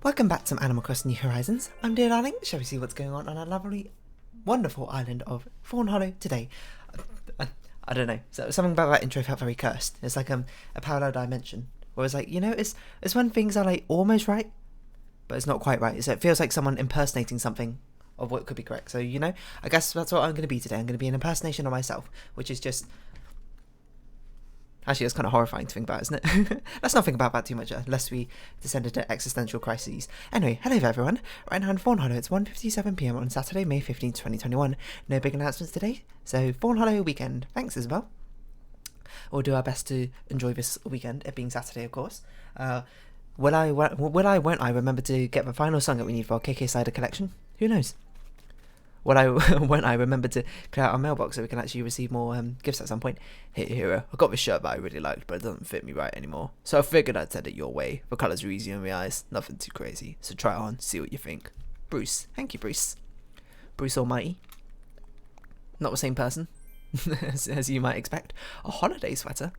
Welcome back to Animal Crossing New Horizons. I'm dear darling. Shall we see what's going on our lovely, wonderful island of Fawnhollow today? I don't know. So something about that intro felt very cursed. It's like a parallel dimension. Where it's like, you know, it's when things are like almost right, but it's not quite right. So it feels like someone impersonating something of what could be correct. So, you know, I guess that's what I'm going to be today. I'm going to be an impersonation of myself, which is just... Actually, it's kind of horrifying to think about, isn't it? Let's not think about that too much, lest we descend into existential crises. Anyway, hello there, everyone. Right now in Fawnhallow, it's 1:57 PM on Saturday, May 15th, 2021. No big announcements today, so Fawnhallow weekend. Thanks, Isabel. We'll do our best to enjoy this weekend, it being Saturday, of course. Won't I remember to get the final song that we need for our KK Cider collection? Who knows? Won't I remember to clear out our mailbox so we can actually receive more gifts at some point? Hey, hero, I got this shirt that I really liked, but it doesn't fit me right anymore. So I figured I'd send it your way. The colours are easy on the eyes, nothing too crazy. So try it on, see what you think. Bruce. Thank you, Bruce. Bruce Almighty. Not the same person, as you might expect. A holiday sweater?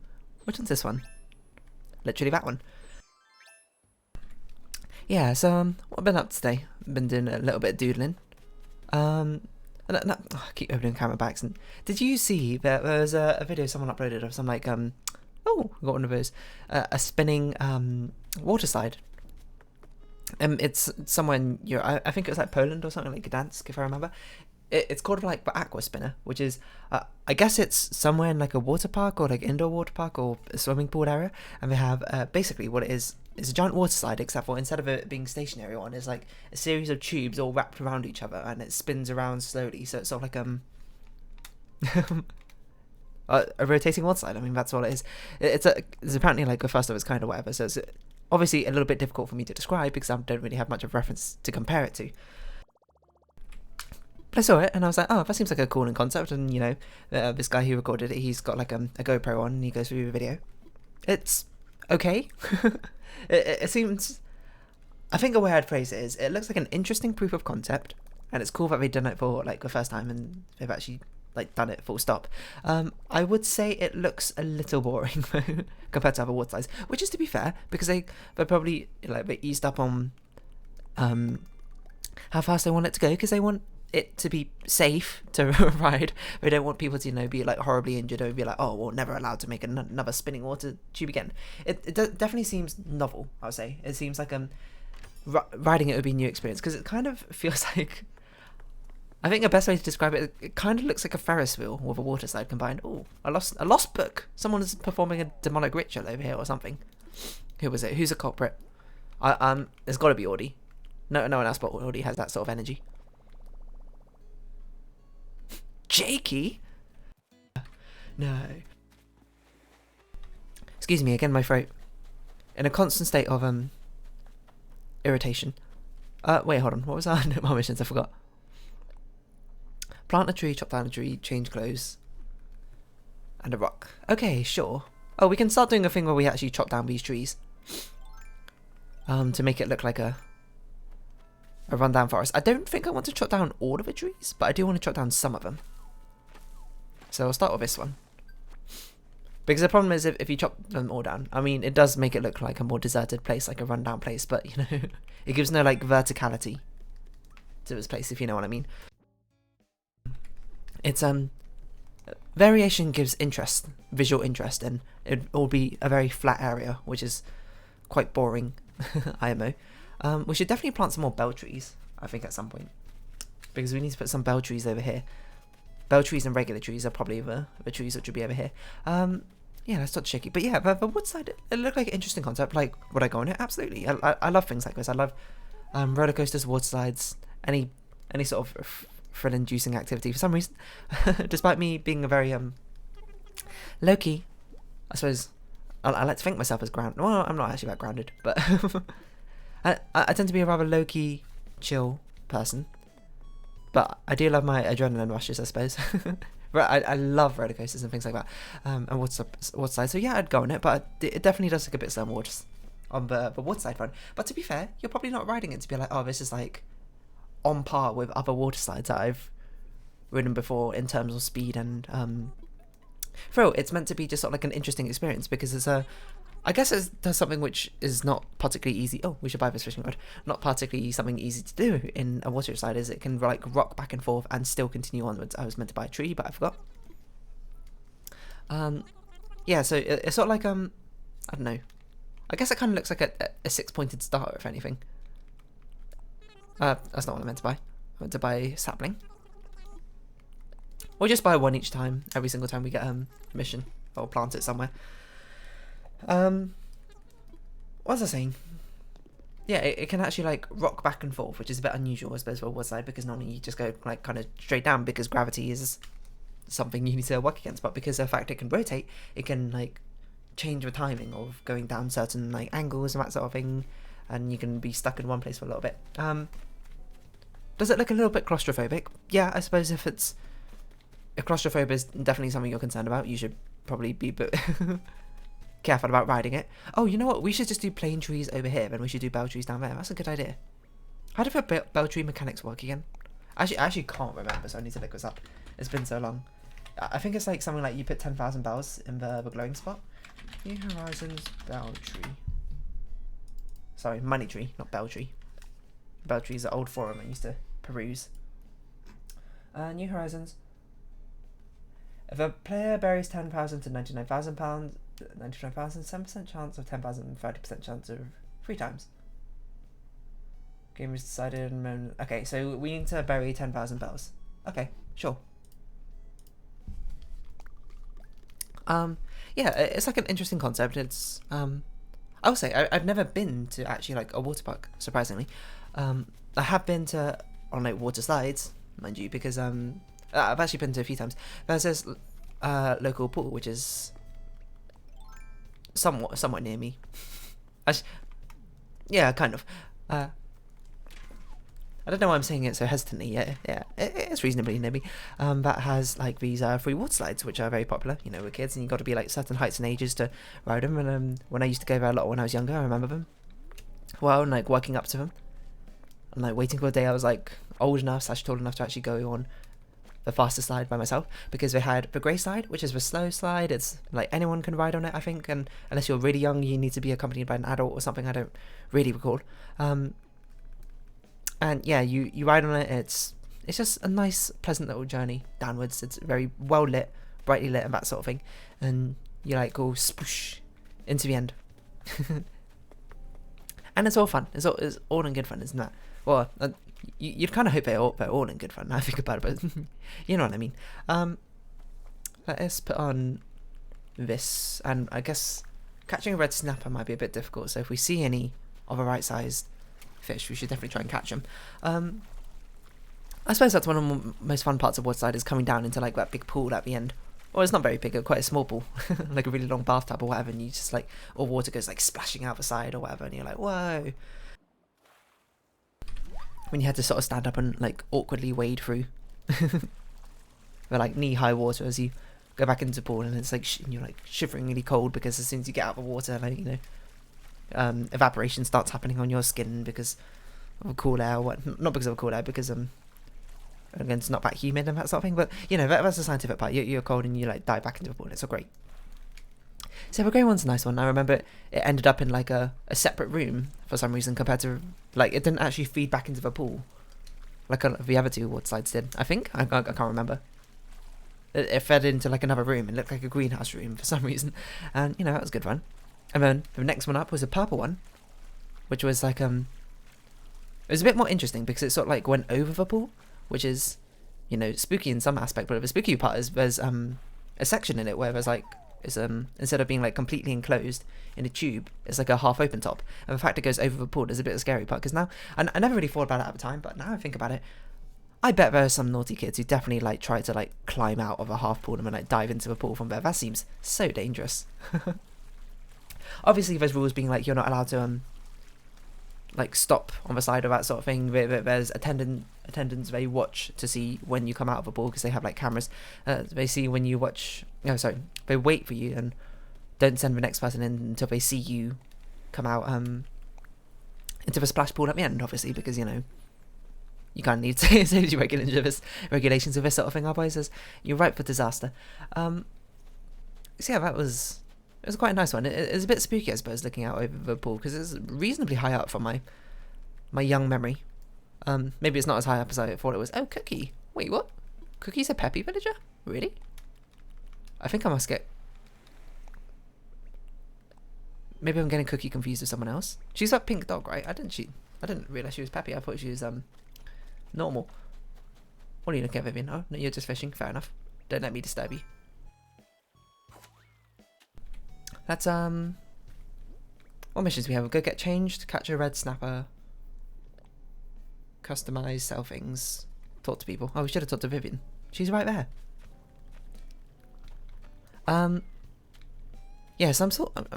Which one's this one? Literally that one. Yeah, so what I've been up to today? Been doing a little bit of doodling. I keep opening camera backs. And did you see that there was a video someone uploaded of some like oh, I got one of those, a spinning water slide. It's somewhere in Europe. I think it was like Poland or something, like Gdansk, if I remember. It's called like the aqua spinner, which is I guess it's somewhere in like a water park or like indoor water park or a swimming pool area, and they have basically what it is a giant water slide, except for instead of it being stationary one, it's like a series of tubes all wrapped around each other, and it spins around slowly. So it's sort of like a rotating water slide. I mean, that's what it is. It's apparently like the first of its kind or whatever. So it's obviously a little bit difficult for me to describe because I don't really have much of a reference to compare it to. But I saw it and I was like, oh, that seems like a cool concept. And you know, this guy who recorded it, he's got like a GoPro on and he goes through the video. It's okay. It seems, I think the way I'd phrase it is, it looks like an interesting proof of concept, and it's cool that they've done it for like the first time and they've actually like done it full stop. I would say it looks a little boring compared to other water slides, which is to be fair, because they're probably like they eased up on how fast they want it to go, because they want it to be safe to ride. They don't want people to, you know, be like horribly injured or be like, oh, well, never allowed to make another spinning water tube again. It definitely seems novel, I would say. It seems like riding it would be a new experience, because it kind of feels like, I think the best way to describe it kind of looks like a Ferris wheel with a water slide combined. Oh, a lost book. Someone is performing a demonic ritual over here or something. Who was it? Who's a culprit? There's got to be Audie. No one else but Audie has that sort of energy. Jakey? No. Excuse me, again, my throat. In a constant state of irritation. Wait, hold on. What was our missions? I forgot. Plant a tree, chop down a tree, change clothes, and a rock. Okay, sure. Oh, we can start doing a thing where we actually chop down these trees. To make it look like a rundown forest. I don't think I want to chop down all of the trees, but I do want to chop down some of them. So I'll start with this one. Because the problem is if you chop them all down, I mean, it does make it look like a more deserted place, like a rundown place, but, you know, it gives no, like, verticality to this place, if you know what I mean. It's, variation gives interest, visual interest, and it will be a very flat area, which is quite boring, IMO. We should definitely plant some more bell trees, I think, at some point. Because we need to put some bell trees over here. Bell trees and regular trees are probably the trees which would be over here. Yeah, that's not shaky. But yeah, the wood side, it looked like an interesting concept. Like, would I go on it? Absolutely. I love things like this. I love roller coasters, water slides, any sort of thrill-inducing activity. For some reason, despite me being a very low-key, I suppose, I like to think myself as grounded. Well, I'm not actually that grounded, but I tend to be a rather low-key, chill person. But I do love my adrenaline rushes, I suppose. I love roller coasters and things like that. And water slide. So yeah, I'd go on it, but it definitely does look a bit slow on the water slide front. But to be fair, you're probably not riding it to be like, oh, this is like on par with other water slides that I've ridden before in terms of speed and thrill. It's meant to be just sort of like an interesting experience because it's I guess it does something which is not particularly easy. Oh, we should buy this fishing rod. Not particularly something easy to do in a water slide is it can like rock back and forth and still continue onwards. I was meant to buy a tree, but I forgot. Yeah, so it's sort of like I don't know. I guess it kind of looks like a six-pointed star, if anything. That's not what I meant to buy. I meant to buy a sapling. Or just buy one each time, every single time we get a mission. Or plant it somewhere. What was I saying? Yeah, it can actually like rock back and forth, which is a bit unusual, I suppose, for a wood slide, because normally you just go like kind of straight down because gravity is something you need to work against. But because of the fact it can rotate, it can like change the timing of going down certain like angles and that sort of thing, and you can be stuck in one place for a little bit. Does it look a little bit claustrophobic? Yeah, I suppose if claustrophobia is definitely something you're concerned about, you should probably be a bit careful about riding it. Oh, you know what? We should just do plain trees over here, and we should do bell trees down there. That's a good idea. How do the bell tree mechanics work again? I actually can't remember, so I need to look this up. It's been so long. I think it's like something like you put 10,000 bells in the glowing spot. New Horizons bell tree. Sorry, money tree, not bell tree. Bell tree is an old forum I used to peruse. New Horizons. If a player buries 10,000 to 99,000 pounds, 99,000, 7% chance of 10,000, 30% chance of 3 times. Game is decided. Okay, so we need to bury 10,000 bells. Okay, sure. Yeah, it's like an interesting concept. It's I will say I've never been to actually like a water park, surprisingly. I have been to on like water slides, mind you, because I've actually been to a few times. There's this local pool which is somewhat near me. Yeah, kind of. I don't know why I'm saying it so hesitantly. Yeah, it's reasonably near me. That has like these free water slides, which are very popular. You know, with kids, and you got to be like certain heights and ages to ride them. And when I used to go there a lot when I was younger, I remember them. Well, and like working up to them, and like waiting for a day I was like old enough, tall enough to actually go on the faster slide by myself, because they had the grey slide, which is the slow slide. It's like anyone can ride on it, I think, and unless you're really young, you need to be accompanied by an adult or something. I don't really recall. And yeah, you ride on it. It's just a nice, pleasant little journey downwards. It's very well lit, brightly lit, and that sort of thing. And you like go spoosh into the end. And it's all fun. It's all in good fun, isn't that? Well, you'd kind of hope they're all in good fun. I think about it, but you know what I mean. Let us put on this, and I guess catching a red snapper might be a bit difficult. So if we see any of a right-sized fish, we should definitely try and catch them. I suppose that's one of the most fun parts of Woodside, is coming down into like that big pool at the end. Or it's not very big, quite a small pool, like a really long bathtub or whatever, and you just like, all water goes like splashing out the side or whatever, and you're like, whoa. When you had to sort of stand up and like awkwardly wade through the like knee-high water as you go back into the pool, and it's like and you're like shiveringly cold because as soon as you get out of the water, like, you know, evaporation starts happening on your skin because of cool air. Not because of cool air, because again, it's not that humid and that sort of thing. But you know, that's the scientific part. You're cold and you like dive back into the pool. It's all great. So the grey one's a nice one. I remember it ended up in like a separate room for some reason, compared to like it didn't actually feed back into the pool like the other two water slides did. I think I can't remember. It fed into like another room. It looked like a greenhouse room for some reason, and you know, that was good fun. And then the next one up was a purple one, which was like it was a bit more interesting because it sort of like went over the pool, which is, you know, spooky in some aspect. But the spooky part is there's a section in it where there's like it's instead of being like completely enclosed in a tube, it's like a half open top. And the fact it goes over the pool is a bit of a scary part, because now I never really thought about it at the time, but now I think about it, I bet there are some naughty kids who definitely like try to like climb out of a half pool and like dive into the pool from there. That seems so dangerous. Obviously, there's rules being like you're not allowed to like stop on the side of that sort of thing. There's attendants they watch to see when you come out of a pool, because they have like cameras. They see when you watch. No, sorry, they wait for you and don't send the next person in until they see you come out into the splash pool at the end. Obviously, because you know you kind of need safety regulations with this sort of thing. Otherwise, you're ripe for disaster. So yeah, it It was quite a nice one. It's a bit spooky, I suppose, looking out over the pool, because it's reasonably high up from my young memory. Maybe it's not as high up as I thought it was. Oh, Cookie. Wait, what? Cookie's a Peppy villager? Really? I think I must get... Maybe I'm getting Cookie confused with someone else. She's that pink dog, right? I didn't realise she was Peppy. I thought she was normal. What are you looking at, Vivian? Oh, no, you're just fishing. Fair enough. Don't let me disturb you. Let's what missions do we have? Go get changed, catch a red snapper, customize, sell things, talk to people. Oh, we should have talked to Vivian. She's right there. Yeah, I'm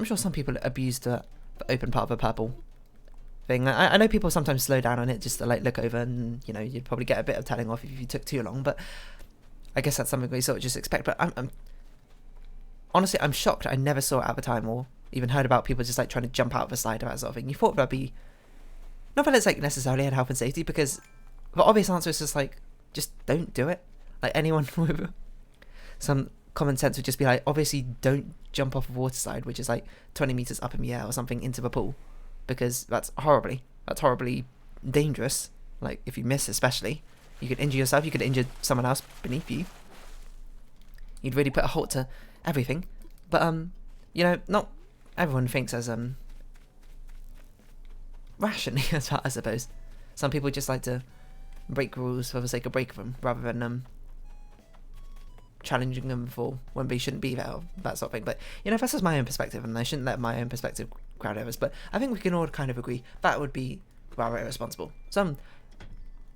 sure some people abuse the open part of a purple thing. I know people sometimes slow down on it just to like look over, and you know, you'd probably get a bit of telling off if you took too long, but I guess that's something we sort of just expect. But I'm honestly, I'm shocked I never saw it at the time, or even heard about people just like trying to jump out of a slide or that sort of thing. You thought that'd be, not that it's like necessarily had health and safety, because the obvious answer is just like, just don't do it. Like anyone with some common sense would just be like, obviously don't jump off a water slide which is like 20 meters up in the air or something into the pool, because that's horribly dangerous. Like if you miss, especially, you could injure yourself, you could injure someone else beneath you. You'd really put a halt to everything. But you know, not everyone thinks as rationally as that, I suppose. Some people just like to break rules for the sake of breaking them, rather than challenging them for when they shouldn't be there, or that sort of thing. But you know, that's just my own perspective, and I shouldn't let my own perspective crowd over us. But I think we can all kind of agree that would be rather irresponsible.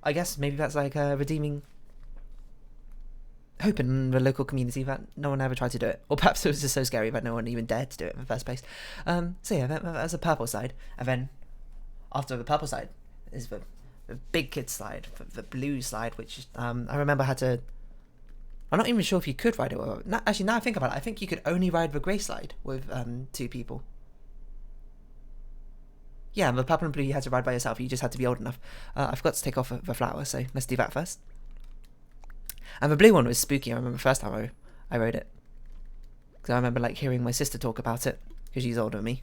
I guess maybe that's like a redeeming hope in the local community that no one ever tried to do it, or perhaps it was just so scary that no one even dared to do it in the first place. So yeah, that's a purple slide, and then after the purple slide is the big kid slide, the blue slide, which I remember had to. I'm not even sure if you could ride it. Or actually, now I think about it, I think you could only ride the grey slide with 2 people. Yeah, the purple and blue you had to ride by yourself. You just had to be old enough. I forgot to take off the flower, so let's do that first. And the blue one was spooky. I remember the first time I rode it, because I remember like hearing my sister talk about it, because she's older than me.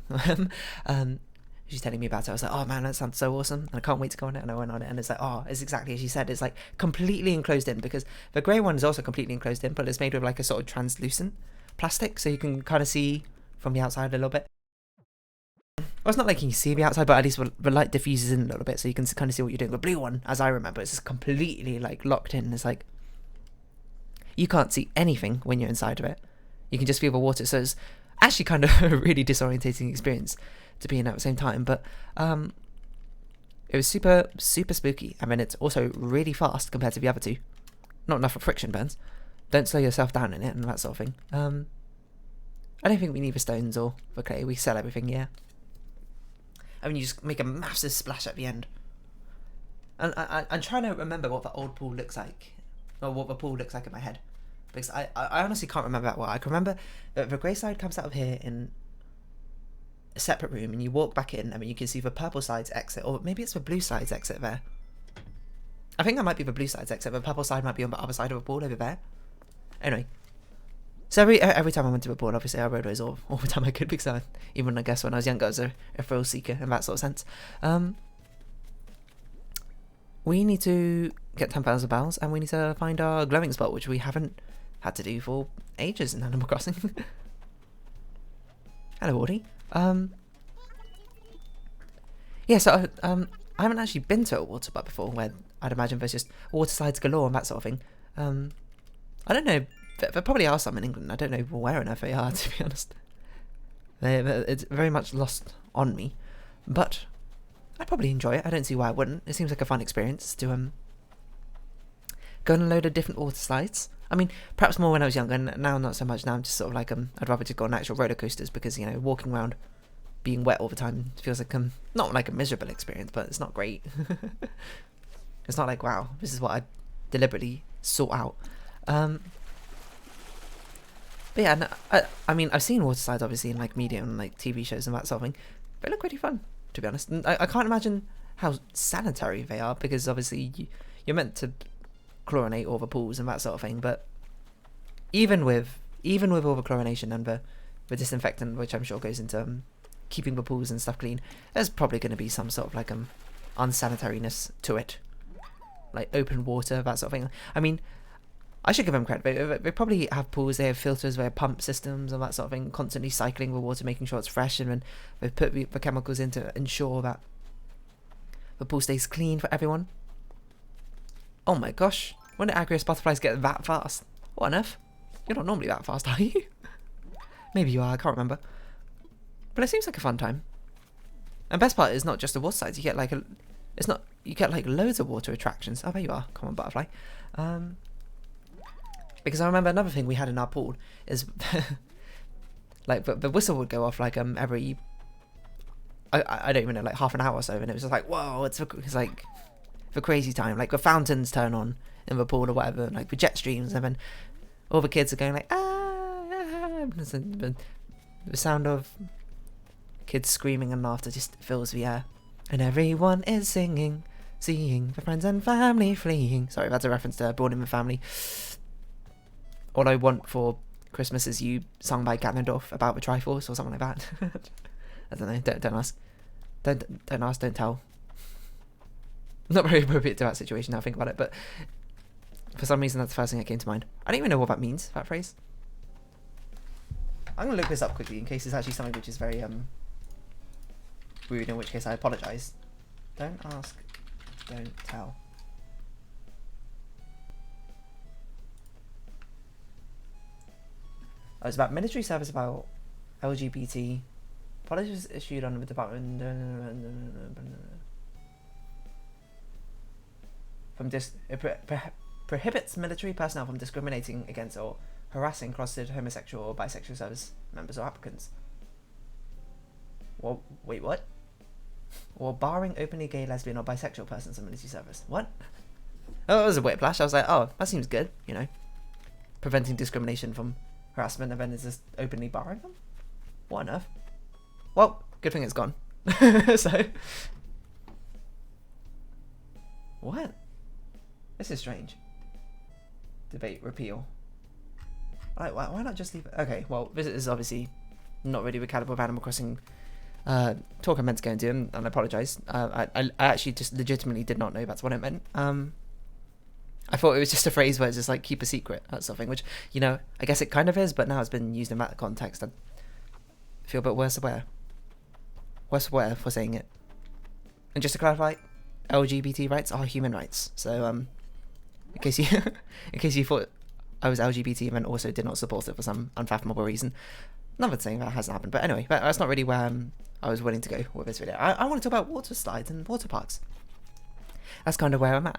She's telling me about it. I was like, oh man, that sounds so awesome. And I can't wait to go on it. And I went on it, and it's like, oh, it's exactly as she said. It's like completely enclosed in, because the grey one is also completely enclosed in, but it's made with like a sort of translucent plastic, so you can kind of see from the outside a little bit. Well, it's not like you can see the outside, but at least the light diffuses in a little bit, so you can kind of see what you're doing. The blue one, as I remember, is just completely like locked in. It's like you can't see anything when you're inside of it. You can just feel the water, so it's actually kind of a really disorientating experience to be in at the same time. But it was super spooky. I mean, it's also really fast compared to the other two. Not enough for friction burns. Don't slow yourself down in it and that sort of thing. I don't think we need the stones or the clay. We sell everything, yeah. I mean, you just make a massive splash at the end. And I'm trying to remember what the old pool looks like, or what the pool looks like in my head, because I honestly can't remember that well. I can remember that the grey side comes out of here in a separate room, and you walk back in. I mean, you can see the purple side's exit, or maybe it's the blue side's exit there. I think that might be the blue side's exit. The purple side might be on the other side of the pool over there. Anyway, so every time I went to the pool, obviously I rode those all the time I could, because even I guess when I was younger, I was a thrill seeker in that sort of sense. We need to get 10,000 bells, and we need to find our glowing spot, which we haven't had to do for ages in Animal Crossing. Hello, Audie. Yeah, so I haven't actually been to a water park before, where I'd imagine there's just water slides galore and that sort of thing. I don't know, there probably are some in England. I don't know where on earth they are, to be honest. It's very much lost on me, but I'd probably enjoy it. I don't see why I wouldn't. It seems like a fun experience to go on a load of different water slides. I mean, perhaps more when I was younger, and now not so much. Now I'm just sort of like, I'd rather just go on actual roller coasters, because, you know, walking around being wet all the time feels like not like a miserable experience, but it's not great. It's not like, wow, this is what I deliberately sought out. But yeah, no, I mean, I've seen water slides obviously in like media and like TV shows and that sort of thing. They look pretty fun, to be honest. And I can't imagine how sanitary they are, because obviously you're meant to chlorinate all the pools and that sort of thing. But even with all the chlorination and the with disinfectant, which I'm sure goes into keeping the pools and stuff clean, there's probably going to be some sort of like unsanitariness to it, like open water, that sort of thing. I mean, I should give them credit. They probably have pools, they have filters, they have pump systems and that sort of thing, constantly cycling the water, making sure it's fresh, and then they put the chemicals in to ensure that the pool stays clean for everyone. Oh my gosh, when did Agrius butterflies get that fast? What on earth? You're not normally that fast, are you? Maybe you are, I can't remember. But it seems like a fun time. And best part is not just the water slides, you get like you get like loads of water attractions. Oh, there you are. Come on, butterfly. Because I remember another thing we had in our pool is like the whistle would go off like every I don't even know, like half an hour or so, and it was just like, whoa, it's like the crazy time. Like the fountains turn on in the pool or whatever, like the jet streams, and then all the kids are going like the sound of kids screaming and laughter just fills the air, and everyone is singing, seeing the friends and family fleeing. Sorry, that's a reference to Born in the Family. All I Want for Christmas Is You, sung by Ganondorf, about the Triforce or something like that. I don't know. Don't ask. Don't ask. Don't tell. Not very appropriate to that situation now I think about it, but for some reason that's the first thing that came to mind. I don't even know what that means, that phrase. I'm gonna look this up quickly in case it's actually something which is very rude, in which case I apologise. Don't ask, don't tell. Oh, it's about military service, about LGBT. Policies issued on the department prohibits military personnel from discriminating against or harassing closeted homosexual or bisexual service members or applicants. Well, wait, what? Or barring openly gay, lesbian, or bisexual persons in military service. What? Oh, it was a whiplash. I was like, oh, that seems good, you know. Preventing discrimination from harassment, and then is just openly barring them? What on earth? Well, good thing it's gone. So, what? This is strange. Debate, repeal. Why not just leave it? Okay, well, this is obviously not really the caliber of Animal Crossing talk I meant to go into, and I apologise. I actually just legitimately did not know that's what it meant. I thought it was just a phrase where it's just like, keep a secret, that sort of thing, which, you know, I guess it kind of is, but now it's been used in that context. I feel a bit worse aware for saying it. And just to clarify, LGBT rights are human rights. So, in case you thought I was LGBT and then also did not support it for some unfathomable reason, not that saying that hasn't happened. But anyway, that's not really where I was willing to go with this video. I want to talk about water slides and water parks. That's kind of where I'm at.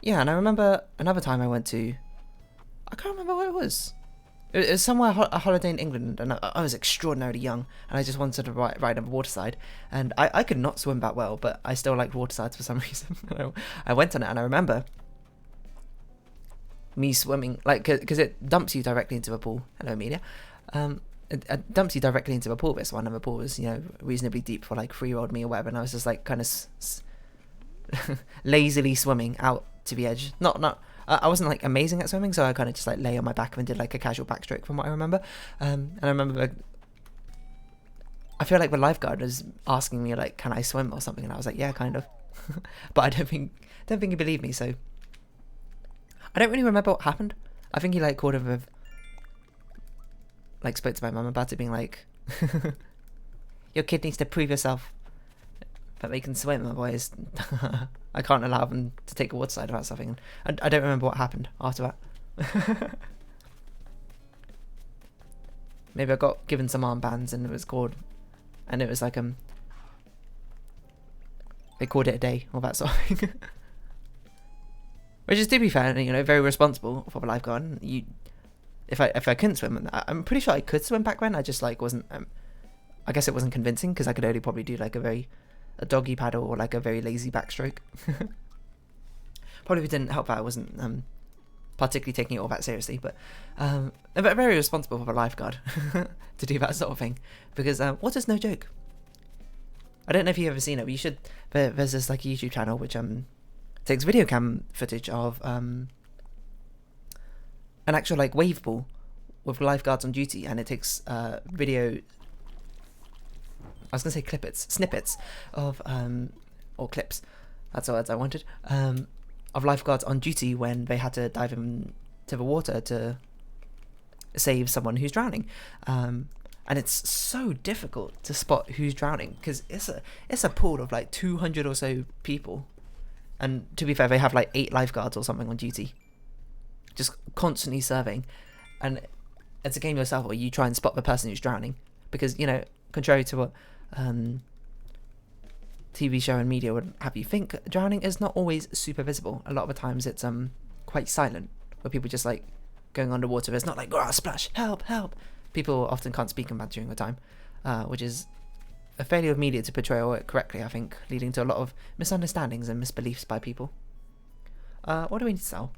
Yeah, and I remember another time I went to, I can't remember where it was. It was somewhere, a holiday in England, and I was extraordinarily young, and I just wanted to ride on a water slide, and I could not swim that well, but I still liked water slides for some reason. I went on it, and I remember me swimming, like, because it dumps you directly into a pool. Hello, Amelia. It dumps you directly into a pool, this one, and the pool was, you know, reasonably deep for, like, 3-year-old me or whatever, and I was just, like, kind of lazily swimming out to the edge. I wasn't like amazing at swimming, so I kind of just like lay on my back and did like a casual backstroke from what I remember. And I remember, I feel like the lifeguard was asking me like, can I swim or something, and I was like, yeah, kind of. But I don't think he believed me, so I don't really remember what happened. I think he like called him with, like, spoke to my mum about it, being like, your kid needs to prove yourself that they can swim, otherwise I can't allow them to take a water slide about something. I don't remember what happened after that. Maybe I got given some armbands and it was like they called it a day or that sort of thing. Which is, to be fair, you know, very responsible for the lifeguard. If I couldn't swim, I'm pretty sure I could swim back then. I just like wasn't. I guess it wasn't convincing because I could only probably do like a doggy paddle or like a very lazy backstroke. Probably didn't help that I wasn't particularly taking it all that seriously, but very responsible for the lifeguard to do that sort of thing, because water's no joke. I don't know if you've ever seen it, but you should. There's this like a YouTube channel which takes video cam footage of an actual like wave pool with lifeguards on duty, and it takes video. I was gonna say snippets of or clips. That's the words I wanted. Of lifeguards on duty when they had to dive into the water to save someone who's drowning. And it's so difficult to spot who's drowning because it's a pool of like 200 or so people. And to be fair, they have like 8 lifeguards or something on duty, just constantly serving. And it's a game yourself where you try and spot the person who's drowning, because, you know, contrary to what TV show and media would have you think, drowning is not always super visible. A lot of the times it's quite silent, where people just like going underwater. It's not like, oh, splash, help, help. People often can't speak in that during the time, which is a failure of media to portray it correctly, I think, leading to a lot of misunderstandings and misbeliefs by people. What do we need to sell?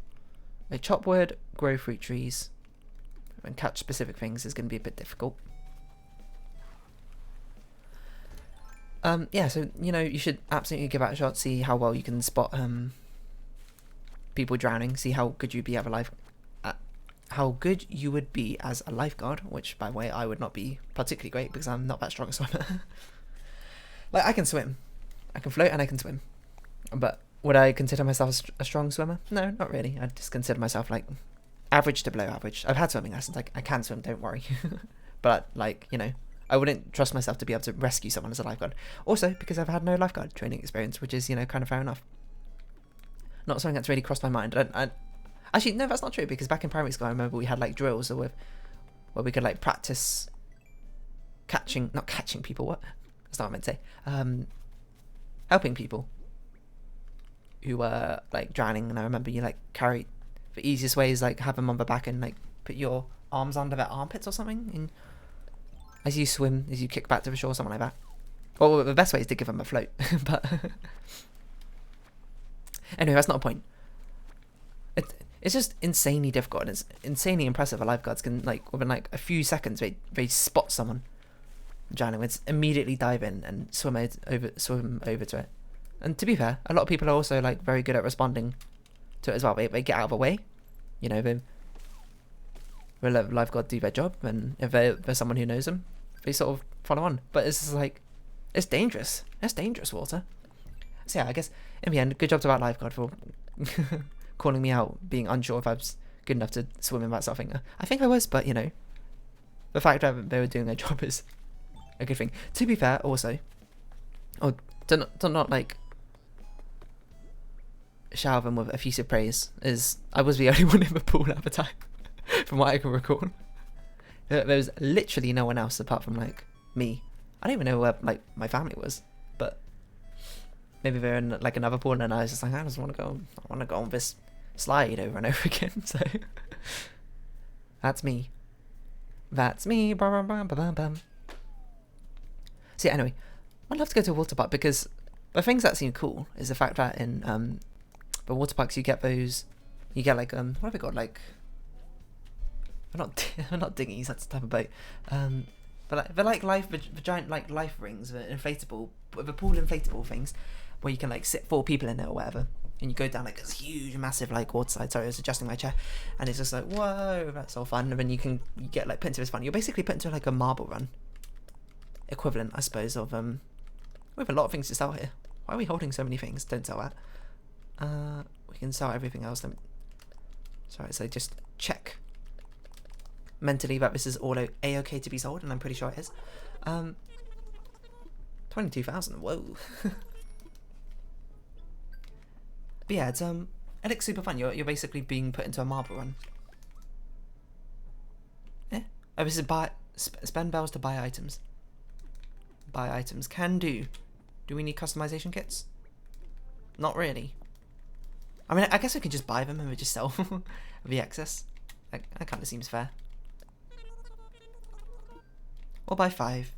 Like chop wood, grow fruit trees, and catch specific things is going to be a bit difficult. Yeah, so, you know, you should absolutely give that a shot, see how well you can spot people drowning, see how good you'd be as a lifeguard, which, by the way, I would not be particularly great because I'm not that strong a swimmer. Like, I can swim. I can float and I can swim. But would I consider myself a strong swimmer? No, not really. I'd just consider myself, like, average to below average. I've had swimming lessons. Like, I can swim, don't worry. But, like, you know, I wouldn't trust myself to be able to rescue someone as a lifeguard. Also, because I've had no lifeguard training experience, which is, you know, kind of fair enough. Not something that's really crossed my mind. Actually, no, that's not true, because back in primary school, I remember we had, like, drills where we could, like, practice not catching people, what? That's not what I meant to say. Helping people who were, like, drowning, and I remember you, like, carry, the easiest way is, like, have them on the back and, like, put your arms under their armpits or something, and as you swim, as you kick back to the shore, something like that. Well, the best way is to give them a float, but anyway, that's not a point. It's just insanely difficult, and it's insanely impressive. The lifeguards can, like, within like a few seconds, they spot someone drowning. It's immediately dive in and swim over to it. And to be fair, a lot of people are also, like, very good at responding to it as well. They get out of the way, you know. They let the lifeguard do their job, and if there's someone who knows them, they sort of follow on. But it's just like, it's dangerous. It's dangerous water. So yeah, I guess in the end, good job to that lifeguard for calling me out, being unsure if I was good enough to swim in that sort of thing. I think I was, but, you know, the fact that they were doing their job is a good thing. To be fair, also, or to not like shower them with effusive praise, is I was the only one in the pool at the time, from what I can recall. There was literally no one else apart from, like, me. I don't even know where, like, my family was, but maybe they're in, like, another pool, and I was just like, I want to go on this slide over and over again. So that's me. That's me. Bum, bum, bum, bum, bum. So yeah, anyway, I'd love to go to a water park, because the things that seem cool is the fact that in the water parks you get like what have we got, like, not dinghies, that's the type of boat, but they're like the giant, like, life rings, the pool inflatable things, where you can, like, sit 4 people in it or whatever, and you go down, like, this huge massive, like, water slide. Sorry, I was adjusting my chair, and it's just like, whoa, that's all fun. And then you get, like, put into this fun. You're basically put into, like, a marble run equivalent, I suppose, of we have a lot of things to sell here. Why are we holding so many things? Don't sell that. We can sell everything else. Sorry, so just check mentally that this is all a-okay to be sold, and I'm pretty sure it is. 22,000, whoa. But yeah, it looks super fun. You're basically being put into a marble run. Yeah. Oh, this is spend bells to buy items. Buy items. Can do. Do we need customization kits? Not really. I mean, I guess we could just buy them and we just sell the excess. That kind of seems fair. We'll buy 5.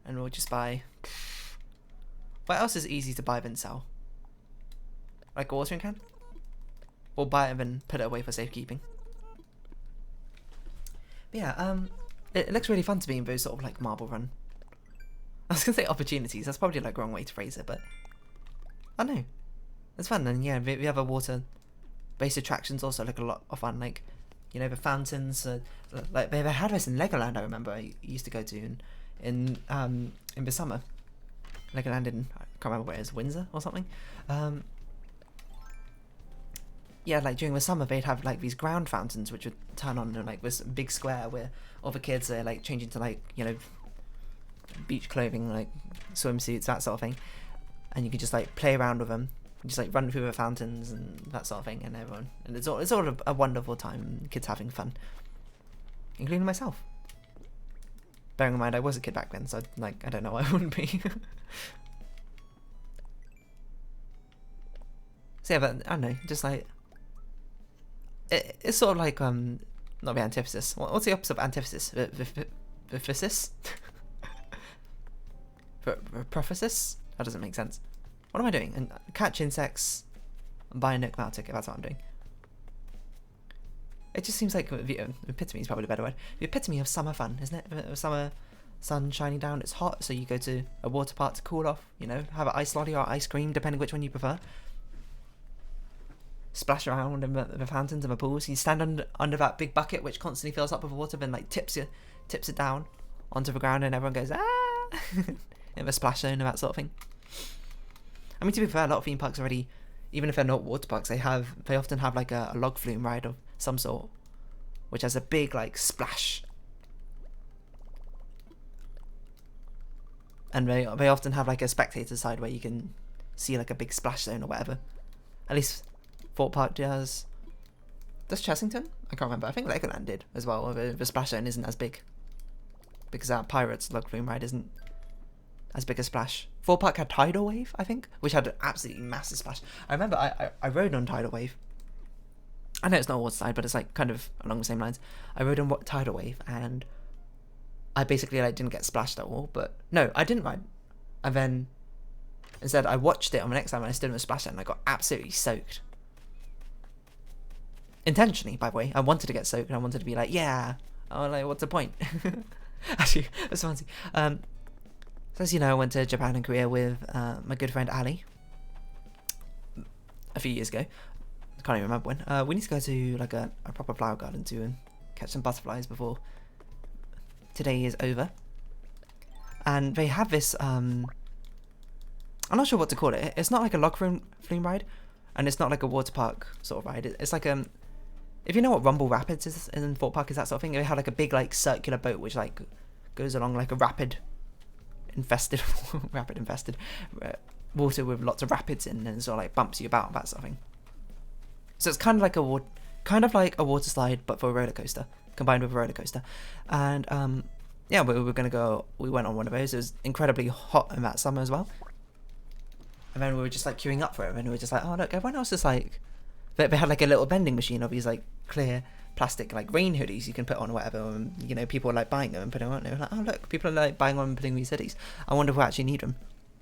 And we'll just buy... What else is easy to buy then sell? Like a watering can? We'll buy it and then put it away for safekeeping. But yeah, it looks really fun to be in those sort of, like, marble run. I was going to say opportunities. That's probably, like, the wrong way to phrase it, but... I don't know. It's fun, and yeah, the other water-based attractions also look a lot of fun. Like, you know, the fountains. Like they had this in Legoland. I remember I used to go to in the summer. Legoland in, I can't remember where it is, Windsor or something. Yeah, like during the summer they'd have like these ground fountains which would turn on in like this big square where all the kids are like changing to like, you know, beach clothing, like swimsuits, that sort of thing, and you could just like play around with them, just like run through the fountains and that sort of thing, and everyone, and it's all a wonderful time, kids having fun, including myself. Bearing in mind I was a kid back then, so like I don't know why I wouldn't be. So yeah, but I don't know, just like it's sort of like not the antithesis. What's the opposite of antithesis? The physis? Prophesis? That doesn't make sense. What am I doing? And catch insects, buy a Nook Mail ticket. That's what I'm doing. It just seems like the epitome is probably a better word. The epitome of summer fun, isn't it? The summer sun shining down. It's hot, so you go to a water park to cool off. You know, have an ice lolly or ice cream, depending which one you prefer. Splash around in the fountains and the pools. You stand under that big bucket which constantly fills up with water, then like tips it down onto the ground, and everyone goes ah in the splash zone and that sort of thing. I mean, to be fair, a lot of theme parks already, even if they're not water parks, they often have like a log flume ride of some sort, which has a big like splash, and they often have like a spectator side where you can see like a big splash zone or whatever. At least Fort Park does Chessington? I can't remember. I think Legoland did as well. The splash zone isn't as big because our Pirates log flume ride isn't as big a splash. Fort Park had Tidal Wave, I think, which had an absolutely massive splash. I remember I rode on Tidal Wave. I know it's not water slide, but it's like kind of along the same lines. I rode on Tidal Wave, and I basically like didn't get splashed at all. But no, I didn't ride. And then instead, I watched it on the next time, and I stood in a splash zone, and I got absolutely soaked. Intentionally, by the way. I wanted to get soaked, and I wanted to be like, yeah. Oh, like, what's the point? Actually, that's fancy. So as you know, I went to Japan and Korea with my good friend Ali a few years ago. I can't even remember when. We need to go to like a proper flower garden too and catch some butterflies before today is over. And they have this, I'm not sure what to call it. It's not like a log flume ride, and it's not like a water park sort of ride. It's like if you know what Rumble Rapids is in Fort Park, is that sort of thing. They have like a big like circular boat which like goes along like a rapid infested water with lots of rapids in, and sort of like bumps you about, that sort of thing. So it's kind of like a water slide, but for a roller coaster, combined with a roller coaster. And yeah, we went on one of those. It was incredibly hot in that summer as well. And then we were just like queuing up for it, and we were just like, oh look, everyone else is like, they had like a little vending machine of these like clear plastic like rain hoodies you can put on or whatever, and you know, people are like buying them and putting them on. They were like, oh look, people are like buying them and putting these hoodies. I wonder if we actually need them.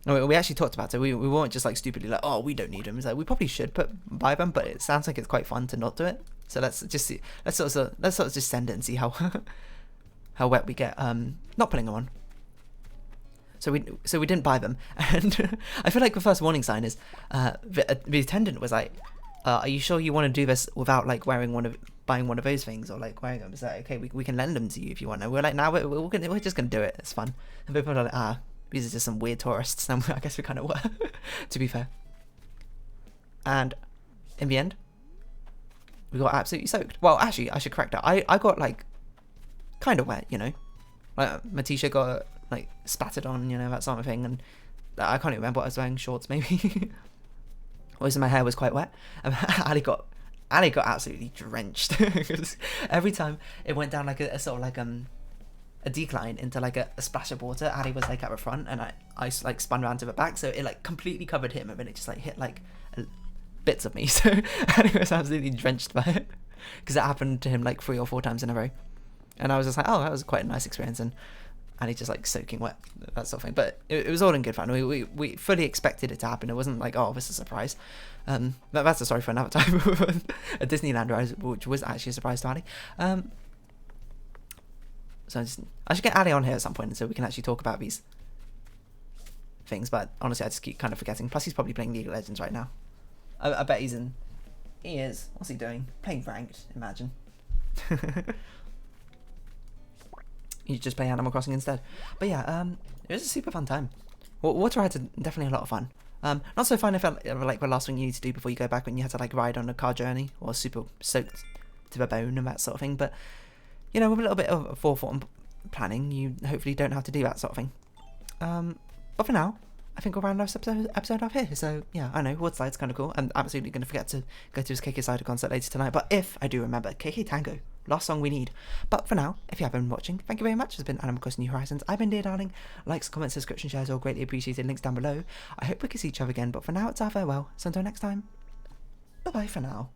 And we actually talked about it. We weren't just like stupidly like, oh, we don't need them. It's like we probably should buy them, but it sounds like it's quite fun to not do it. So let's sort of just send it and see how how wet we get not putting them on. So we didn't buy them, and I feel like the first warning sign is the attendant was like, are you sure you want to do this without like buying one of those things, or like wearing them? Is that okay? We can lend them to you if you want. And we're like, we're just gonna do it. It's fun. And people are like, these are just some weird tourists. And I guess we kind of were, to be fair. And in the end, we got absolutely soaked. Well, actually, I should correct that. I got like kind of wet, you know. Like my t-shirt got like spattered on, you know, that sort of thing. And I can't even remember what I was wearing. Shorts, maybe. Also, my hair was quite wet. Ali got absolutely drenched. Every time it went down like a sort of like a decline into like a splash of water, Ali was like at the front, and I like spun around to the back, so it like completely covered him, and then it just like hit like bits of me. So Ali was absolutely drenched by it, because it happened to him like 3 or 4 times in a row, and I was just like, oh, that was quite a nice experience. And Ali just like soaking wet, that sort of thing. But it was all in good fun. We fully expected it to happen. It wasn't like, oh, this is a surprise. That's a story for another time. A Disneyland ride, which was actually a surprise to Ali. So I should get Ali on here at some point so we can actually talk about these things. But honestly, I just keep kind of forgetting. Plus, he's probably playing League of Legends right now. I bet he is. What's he doing? Playing ranked, imagine. You just play Animal Crossing instead. But yeah, it was a super fun time. Water rides are definitely a lot of fun. Not so fun if like the last thing you need to do before you go back when you had to like ride on a car journey or super soaked to the bone and that sort of thing. But you know, with a little bit of forethought and planning, you hopefully don't have to do that sort of thing. But for now, I think we'll round this episode off here. So yeah, I know Woodslide's kind of cool. I'm absolutely going to forget to go to his KK Cider concert later tonight. But if I do remember, KK Tango, last song we need. But for now, if you have been watching, thank you very much. This has been Animal Crossing New Horizons. I've been Dear Darling. Likes, comments, subscription, shares, all greatly appreciated. Links down below. I hope we can see each other again. But for now, it's our farewell. So until next time, bye bye for now.